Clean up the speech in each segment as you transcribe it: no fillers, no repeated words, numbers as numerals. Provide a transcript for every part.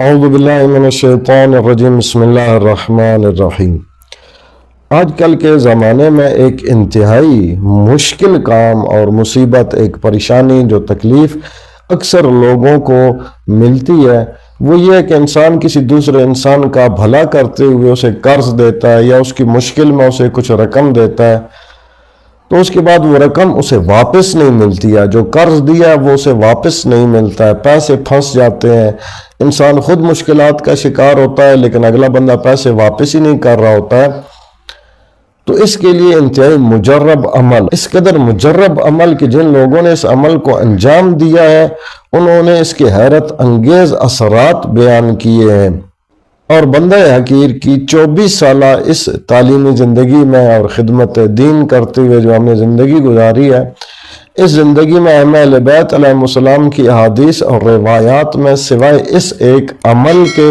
اعوذ باللہ من الشیطان الرجیم بسم اللہ الرحمن الرحیم۔ آج کل کے زمانے میں ایک انتہائی مشکل کام اور مصیبت، ایک پریشانی، جو تکلیف اکثر لوگوں کو ملتی ہے، وہ یہ ہے کہ انسان کسی دوسرے انسان کا بھلا کرتے ہوئے اسے قرض دیتا ہے یا اس کی مشکل میں اسے کچھ رقم دیتا ہے، تو اس کے بعد وہ رقم اسے واپس نہیں ملتی ہے، جو قرض دیا ہے وہ اسے واپس نہیں ملتا ہے، پیسے پھنس جاتے ہیں، انسان خود مشکلات کا شکار ہوتا ہے لیکن اگلا بندہ پیسے واپس ہی نہیں کر رہا ہوتا ہے۔ تو اس کے لیے انتہائی مجرب عمل، اس قدر مجرب عمل کہ جن لوگوں نے اس عمل کو انجام دیا ہے انہوں نے اس کے حیرت انگیز اثرات بیان کیے ہیں، اور بندہ حقیر کی 24 سالہ اس تعلیمی زندگی میں اور خدمت دین کرتے ہوئے جو ہم نے زندگی گزاری ہے، اس زندگی میں اہل بیت علیہ السلام کی احادیث اور روایات میں سوائے اس ایک عمل کے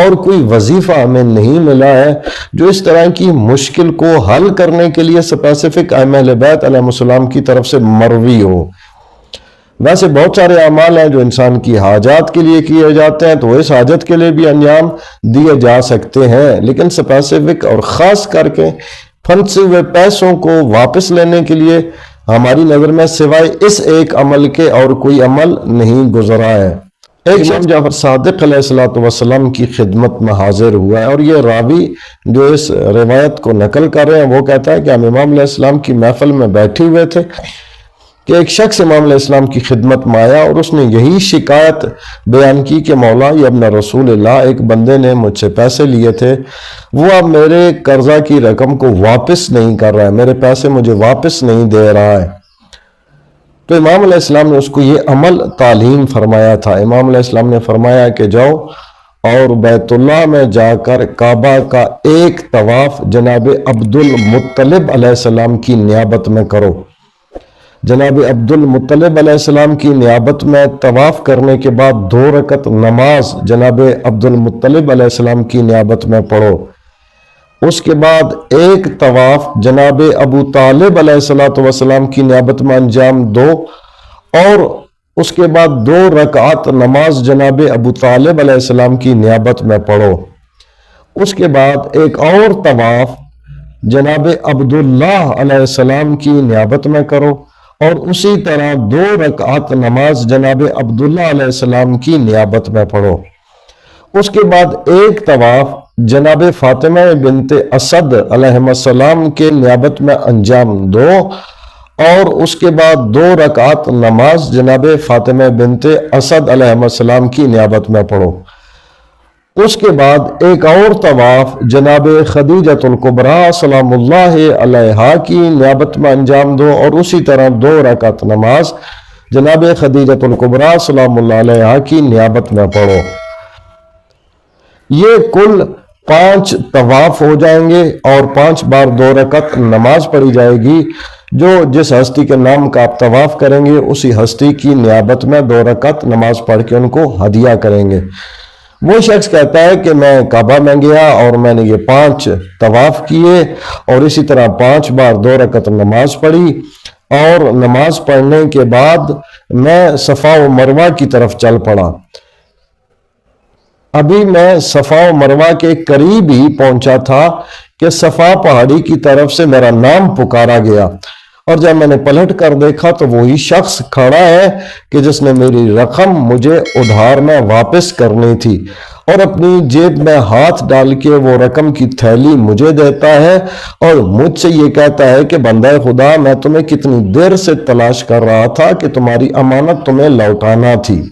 اور کوئی وظیفہ ہمیں نہیں ملا ہے جو اس طرح کی مشکل کو حل کرنے کے لیے اسپیسیفک اہل بیت علیہ السلام کی طرف سے مروی ہو۔ ویسے بہت سارے اعمال ہیں جو انسان کی حاجات کے لیے کیے جاتے ہیں، تو وہ اس حاجت کے لیے بھی انجام دیے جا سکتے ہیں، لیکن اسپیسیفک اور خاص کر کے پھنسے ہوئے پیسوں کو واپس لینے کے لیے ہماری نظر میں سوائے اس ایک عمل کے اور کوئی عمل نہیں گزرا ہے۔ ایک امام جعفر صادق علیہ السلام کی خدمت میں حاضر ہوا ہے، اور یہ راوی جو اس روایت کو نقل کر رہے ہیں وہ کہتا ہے کہ ہم امام علیہ السلام کی محفل میں بیٹھے ہوئے تھے کہ ایک شخص امام علیہ السلام کی خدمت میں آیا اور اس نے یہی شکایت بیان کی کہ مولا یا ابن رسول اللہ، ایک بندے نے مجھ سے پیسے لیے تھے، وہ اب میرے قرضہ کی رقم کو واپس نہیں کر رہا ہے، میرے پیسے مجھے واپس نہیں دے رہا ہے۔ تو امام علیہ السلام نے اس کو یہ عمل تعلیم فرمایا تھا۔ امام علیہ السلام نے فرمایا کہ جاؤ اور بیت اللہ میں جا کر کعبہ کا ایک طواف جناب عبد المطلب علیہ السلام کی نیابت میں کرو۔ جناب عبد المطلب علیہ السلام کی نیابت میں طواف کرنے کے بعد 2 رکعت نماز جناب عبد المطلب علیہ السلام کی نیابت میں پڑھو۔ اس کے بعد ایک طواف جناب ابو طالب علیہ السلام کی نیابت میں انجام دو، اور اس کے بعد 2 رکعت نماز جناب ابو طالب علیہ السلام کی نیابت میں پڑھو۔ اس کے بعد ایک اور طواف جناب عبداللہ علیہ السلام کی نیابت میں کرو، اور اسی طرح 2 رکعت نماز جناب عبداللہ علیہ السلام کی نیابت میں پڑھو۔ اس کے بعد ایک طواف جناب فاطمہ بنت اسد علیہ السلام کے نیابت میں انجام دو، اور اس کے بعد 2 رکعت نماز جناب فاطمہ بنت اسد علیہ السلام کی نیابت میں پڑھو۔ اس کے بعد ایک اور طواف جناب خدیجۃ الکبریٰ سلام اللہ علیہا کی نیابت میں انجام دو، اور اسی طرح 2 رکعت نماز جناب خدیجۃ الکبریٰ سلام اللہ علیہا کی نیابت میں پڑھو۔ یہ کل 5 طواف ہو جائیں گے اور 5 بار 2 رکعت نماز پڑھی جائے گی۔ جو جس ہستی کے نام کا آپ طواف کریں گے اسی ہستی کی نیابت میں 2 رکعت نماز پڑھ کے ان کو ہدیہ کریں گے۔ وہ شخص کہتا ہے کہ میں کعبہ میں گیا اور میں نے یہ 5 طواف کیے اور اسی طرح 5 بار 2 رکعت نماز پڑھی، اور نماز پڑھنے کے بعد میں صفا و مروہ کی طرف چل پڑا۔ ابھی میں صفا و مروہ کے قریب ہی پہنچا تھا کہ صفا پہاڑی کی طرف سے میرا نام پکارا گیا، اور جب میں نے پلٹ کر دیکھا تو وہی شخص کھڑا ہے کہ جس نے میری رقم مجھے ادھار میں واپس کرنی تھی، اور اپنی جیب میں ہاتھ ڈال کے وہ رقم کی تھیلی مجھے دیتا ہے اور مجھ سے یہ کہتا ہے کہ بندہ خدا، میں تمہیں کتنی دیر سے تلاش کر رہا تھا کہ تمہاری امانت تمہیں لوٹانا تھی۔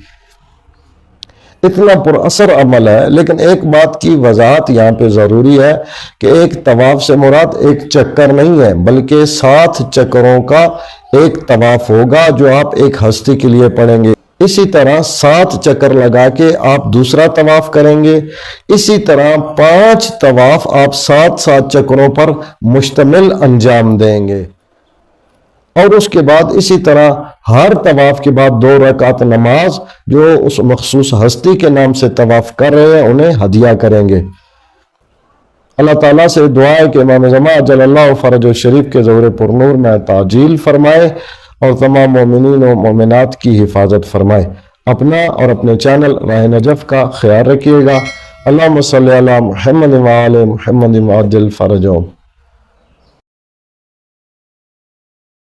اتنا پر اثر عمل ہے، لیکن ایک بات کی وضاحت یہاں پہ ضروری ہے کہ ایک طواف سے مراد ایک چکر نہیں ہے، بلکہ 7 چکروں کا ایک طواف ہوگا جو آپ ایک ہستی کے لیے پڑھیں گے۔ اسی طرح 7 چکر لگا کے آپ دوسرا طواف کریں گے، اسی طرح 5 طواف آپ 7 چکروں پر مشتمل انجام دیں گے، اور اس کے بعد اسی طرح ہر طواف کے بعد 2 رکعت نماز جو اس مخصوص ہستی کے نام سے طواف کر رہے ہیں انہیں ہدیہ کریں گے۔ اللہ تعالیٰ سے دعا ہے کہ امام زمان عجل اللہ فرج الشریف کے ظہور پر نور میں تعجیل فرمائے اور تمام مومنین و مومنات کی حفاظت فرمائے۔ اپنا اور اپنے چینل راہ نجف کا خیال رکھیے گا۔ اللہم صلی علی محمد وعلی محمد وعجل فرجہم۔